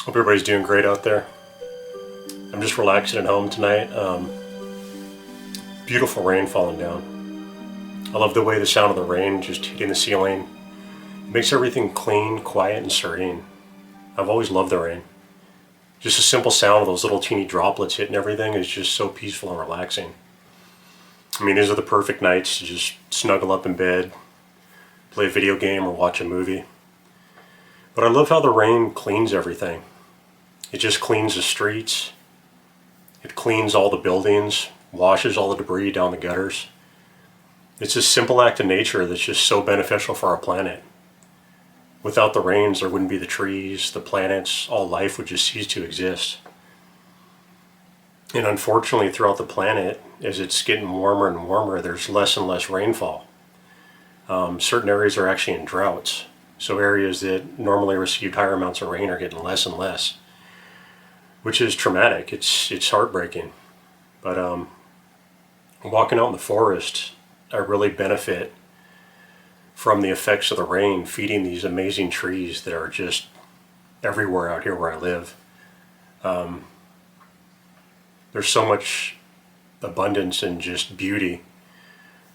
Hope everybody's doing great out there. I'm just relaxing at home tonight. Beautiful rain falling down. I love the way the sound of the rain just hitting the ceiling. It makes everything clean, quiet, and serene. I've always loved the rain. Just the simple sound of those little teeny droplets hitting everything is just so peaceful and relaxing. I mean, these are the perfect nights to just snuggle up in bed, play a video game, or watch a movie. But I love how the rain cleans everything. It just cleans the streets. It cleans all the buildings, washes all the debris down the gutters. It's a simple act of nature that's just so beneficial for our planet. Without the rains, there wouldn't be the trees, the planets, all life would just cease to exist. And unfortunately, throughout the planet, as it's getting warmer and warmer, there's less and less rainfall. Certain areas are actually in droughts. So areas that normally received higher amounts of rain are getting less and less, which is traumatic. It's heartbreaking. But walking out in the forest, I really benefit from the effects of the rain feeding these amazing trees that are just everywhere out here where I live. There's so much abundance and just beauty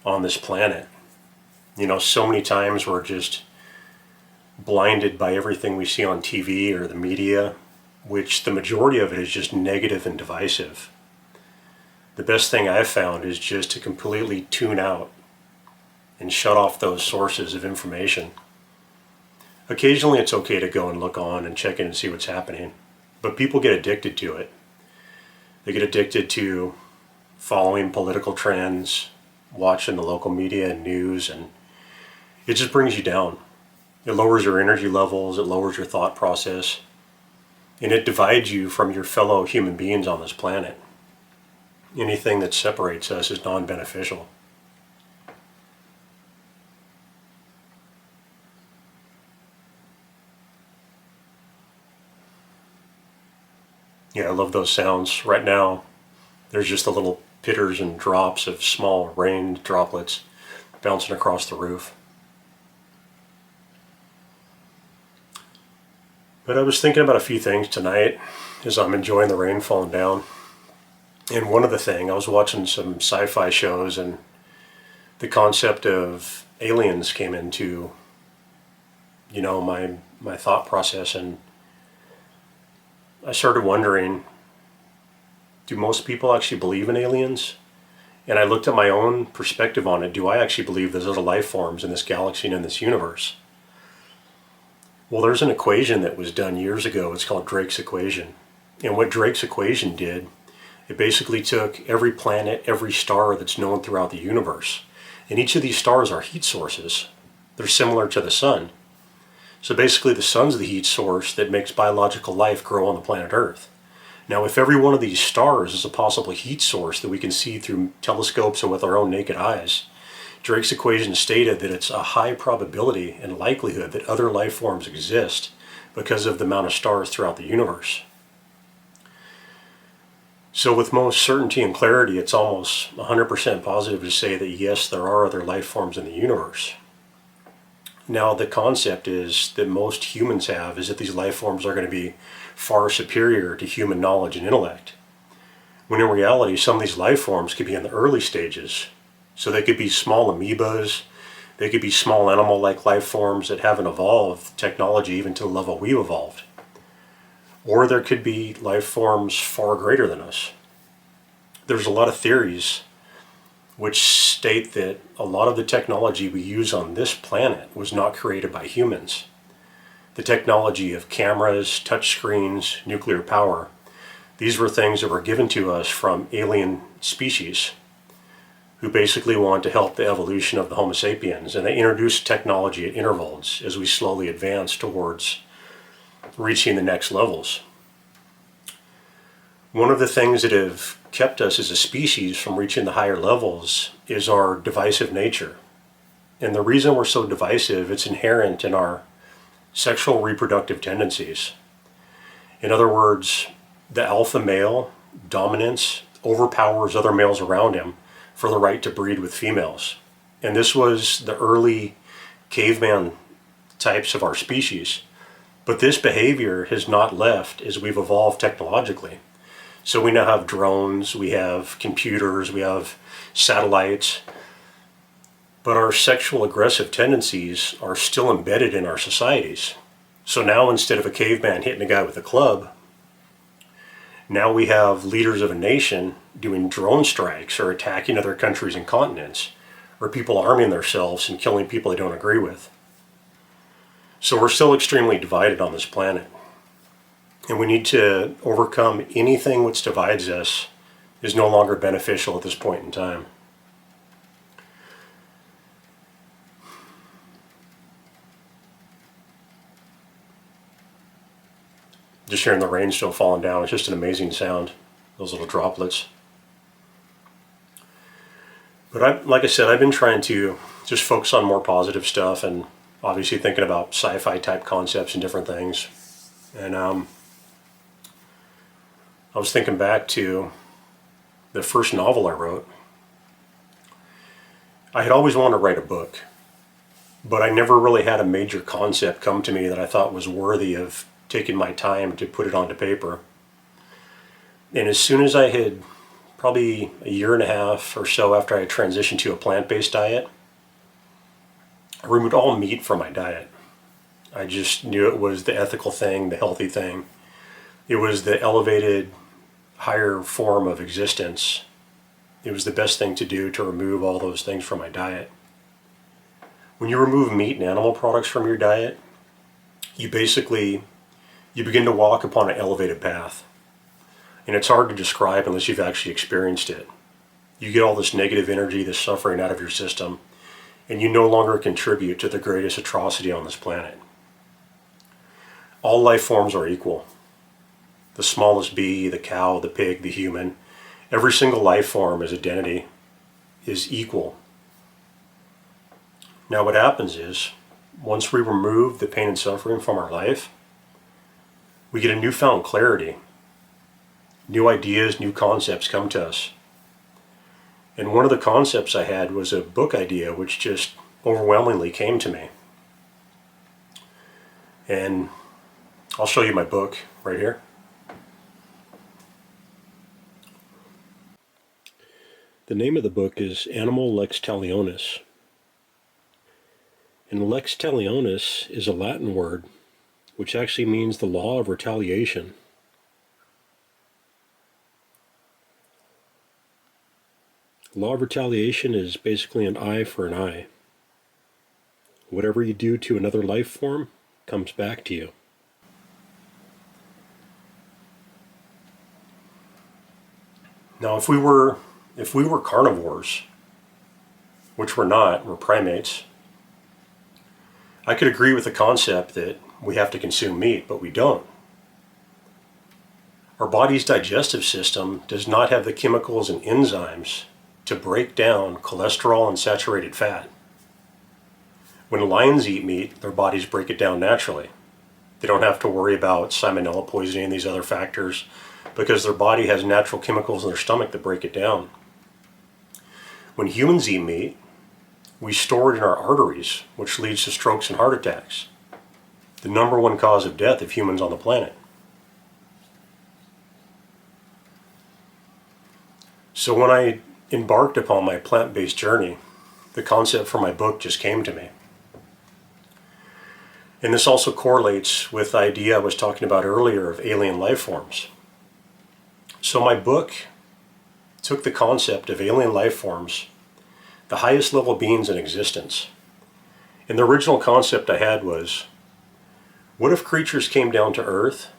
on this planet. You know, so many times we're just blinded by everything we see on TV or the media, which the majority of it is just negative and divisive. The best thing I've found is just to completely tune out and shut off those sources of information. Occasionally it's okay to go and look on and check in and see what's happening, but people get addicted to it. They get addicted to following political trends, watching the local media and news, and it just brings you down. It lowers your energy levels, it lowers your thought process, and it divides you from your fellow human beings on this planet. Anything that separates us is non-beneficial. Yeah, I love those sounds. Right now, there's just the little pitters and drops of small rain droplets bouncing across the roof. But I was thinking about a few things tonight as I'm enjoying the rain falling down. And one of the things, I was watching some sci-fi shows and the concept of aliens came into, my thought process, and I started wondering, do most people actually believe in aliens? And I looked at my own perspective on it. Do I actually believe there's other life forms in this galaxy and in this universe? Well, there's an equation that was done years ago. It's called Drake's equation. And what Drake's equation did, it basically took every planet, every star that's known throughout the universe. And each of these stars are heat sources. They're similar to the sun. So basically the sun's the heat source that makes biological life grow on the planet Earth. Now, if every one of these stars is a possible heat source that we can see through telescopes and with our own naked eyes, Drake's equation stated that it's a high probability and likelihood that other life forms exist because of the amount of stars throughout the universe. So with most certainty and clarity, it's almost 100% positive to say that yes, there are other life forms in the universe. Now, the concept is that most humans have is that these life forms are going to be far superior to human knowledge and intellect. When in reality, some of these life forms could be in the early stages. So they could be small amoebas, they could be small animal-like life forms that haven't evolved technology even to the level we've evolved. Or there could be life forms far greater than us. There's a lot of theories which state that a lot of the technology we use on this planet was not created by humans. The technology of cameras, touchscreens, nuclear power, these were things that were given to us from alien species who basically want to help the evolution of the Homo sapiens, and they introduced technology at intervals as we slowly advance towards reaching the next levels. One of the things that have kept us as a species from reaching the higher levels is our divisive nature. And the reason we're so divisive, it's inherent in our sexual reproductive tendencies. In other words, the alpha male dominance overpowers other males around him for the right to breed with females. And this was the early caveman types of our species. But this behavior has not left as we've evolved technologically. So we now have drones, we have computers, we have satellites, but our sexual aggressive tendencies are still embedded in our societies. So now instead of a caveman hitting a guy with a club, now we have leaders of a nation doing drone strikes or attacking other countries and continents, or people arming themselves and killing people they don't agree with. So we're still extremely divided on this planet. And we need to overcome anything which divides us is no longer beneficial at this point in time. Just hearing the rain still falling down, it's just an amazing sound, those little droplets. But like I said, I've been trying to just focus on more positive stuff and obviously thinking about sci-fi type concepts and different things. And I was thinking back to the first novel I wrote. I had always wanted to write a book, but I never really had a major concept come to me that I thought was worthy of taking my time to put it onto paper. And as soon as I had, probably a year and a half or so after I had transitioned to a plant-based diet, I removed all meat from my diet. I just knew it was the ethical thing, the healthy thing. It was the elevated, higher form of existence. It was the best thing to do to remove all those things from my diet. When you remove meat and animal products from your diet, you begin to walk upon an elevated path. And it's hard to describe unless you've actually experienced it. You get all this negative energy, this suffering out of your system, and you no longer contribute to the greatest atrocity on this planet. All life forms are equal. The smallest bee, the cow, the pig, the human, every single life form as identity is equal. Now what happens is, once we remove the pain and suffering from our life, we get a newfound clarity. New ideas, new concepts come to us. And one of the concepts I had was a book idea which just overwhelmingly came to me. And I'll show you my book right here. The name of the book is Animal Lex Talionis. And Lex Talionis is a Latin word which actually means the law of retaliation. Law of retaliation is basically an eye for an eye. Whatever you do to another life form comes back to you. Now, if we were carnivores, which we're not, we're primates, I could agree with the concept that we have to consume meat, but we don't. Our body's digestive system does not have the chemicals and enzymes to break down cholesterol and saturated fat. When lions eat meat, their bodies break it down naturally. They don't have to worry about salmonella poisoning and these other factors because their body has natural chemicals in their stomach that break it down. When humans eat meat, we store it in our arteries, which leads to strokes and heart attacks, the number one cause of death of humans on the planet. So when I embarked upon my plant-based journey, the concept for my book just came to me. And this also correlates with the idea I was talking about earlier of alien life forms. So my book took the concept of alien life forms, the highest level beings in existence. And the original concept I had was, what if creatures came down to Earth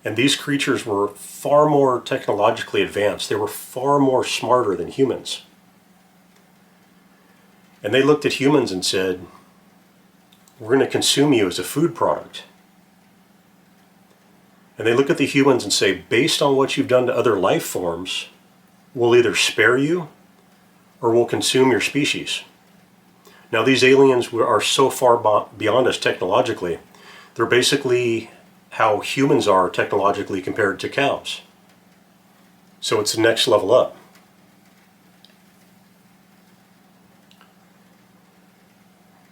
and these creatures were far more technologically advanced, they were far more smarter than humans. And they looked at humans and said, we're going to consume you as a food product. And they look at the humans and say, based on what you've done to other life forms, we'll either spare you or we'll consume your species. Now these aliens are so far beyond us technologically, they're basically how humans are technologically compared to cows. So it's the next level up.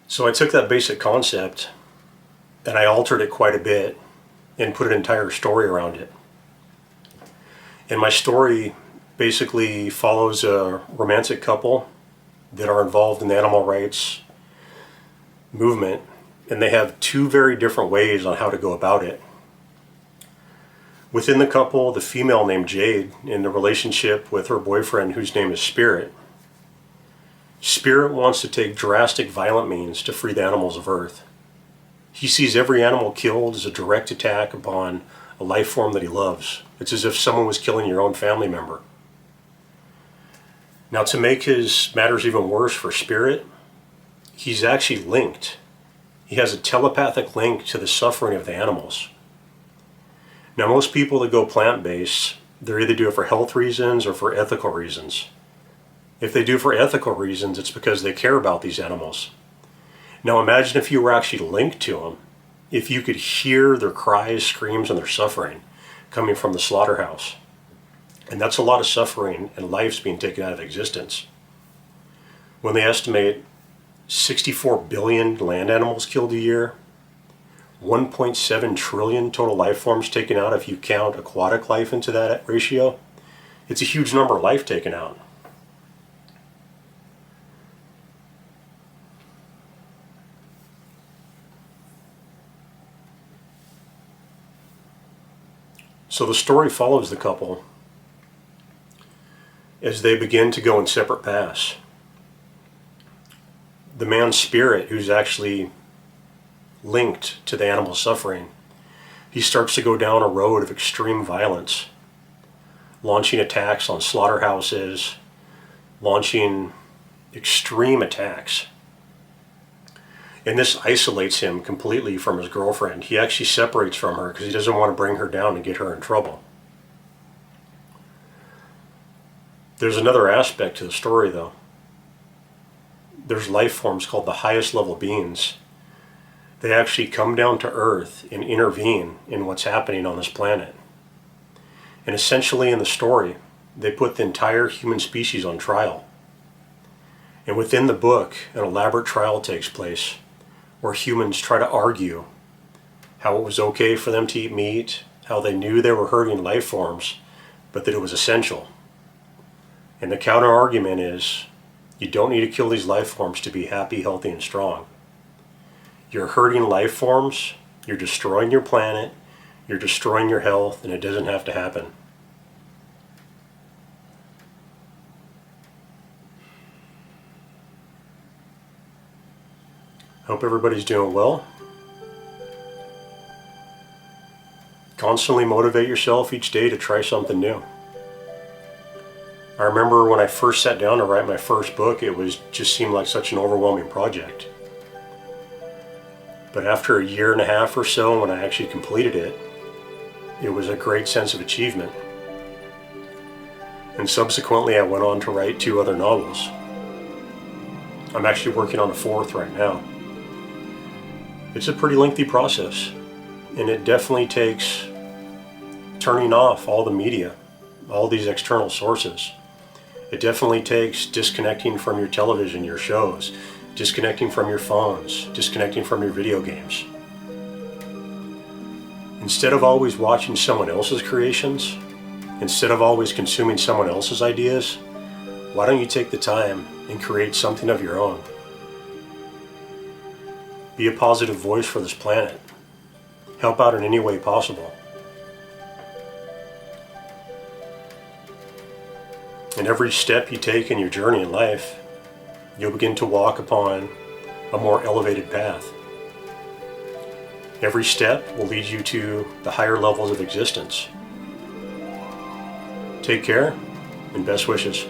So I took that basic concept and I altered it quite a bit and put an entire story around it. And my story basically follows a romantic couple that are involved in the animal rights movement, and they have two very different ways on how to go about it. Within the couple, the female named Jade, in a relationship with her boyfriend whose name is Spirit. Spirit wants to take drastic, violent means to free the animals of Earth. He sees every animal killed as a direct attack upon a life form that he loves. It's as if someone was killing your own family member. Now, to make his matters even worse for Spirit, he's actually linked. He has a telepathic link to the suffering of the animals. Now, most people that go plant-based, they either do it for health reasons or for ethical reasons. If they do it for ethical reasons, it's because they care about these animals. Now, imagine if you were actually linked to them, if you could hear their cries, screams, and their suffering coming from the slaughterhouse. And that's a lot of suffering and lives being taken out of existence. When they estimate 64 billion land animals killed a year, 1.7 trillion total life forms taken out if you count aquatic life into that ratio, it's a huge number of life taken out. So the story follows the couple as they begin to go in separate paths. The man's Spirit, who's actually linked to the animal suffering, he starts to go down a road of extreme violence, launching attacks on slaughterhouses, launching extreme attacks. And this isolates him completely from his girlfriend. He actually separates from her because he doesn't want to bring her down and get her in trouble. There's another aspect to the story, though. There's life forms called the highest level beings. They actually come down to Earth and intervene in what's happening on this planet. And essentially in the story, they put the entire human species on trial. And within the book, an elaborate trial takes place where humans try to argue how it was okay for them to eat meat, how they knew they were hurting life forms, but that it was essential. And the counter argument is, you don't need to kill these life forms to be happy, healthy, and strong. You're hurting life forms, you're destroying your planet, you're destroying your health, and it doesn't have to happen. Hope everybody's doing well. Constantly motivate yourself each day to try something new. I remember when I first sat down to write my first book, it just seemed like such an overwhelming project. But after a year and a half or so, when I actually completed it, it was a great sense of achievement. And subsequently, I went on to write 2 other novels. I'm actually working on a 4th right now. It's a pretty lengthy process, and it definitely takes turning off all the media, all these external sources. It definitely takes disconnecting from your television, your shows, disconnecting from your phones, disconnecting from your video games. Instead of always watching someone else's creations, instead of always consuming someone else's ideas, why don't you take the time and create something of your own? Be a positive voice for this planet. Help out in any way possible. And every step you take in your journey in life, you'll begin to walk upon a more elevated path. Every step will lead you to the higher levels of existence. Take care, and best wishes.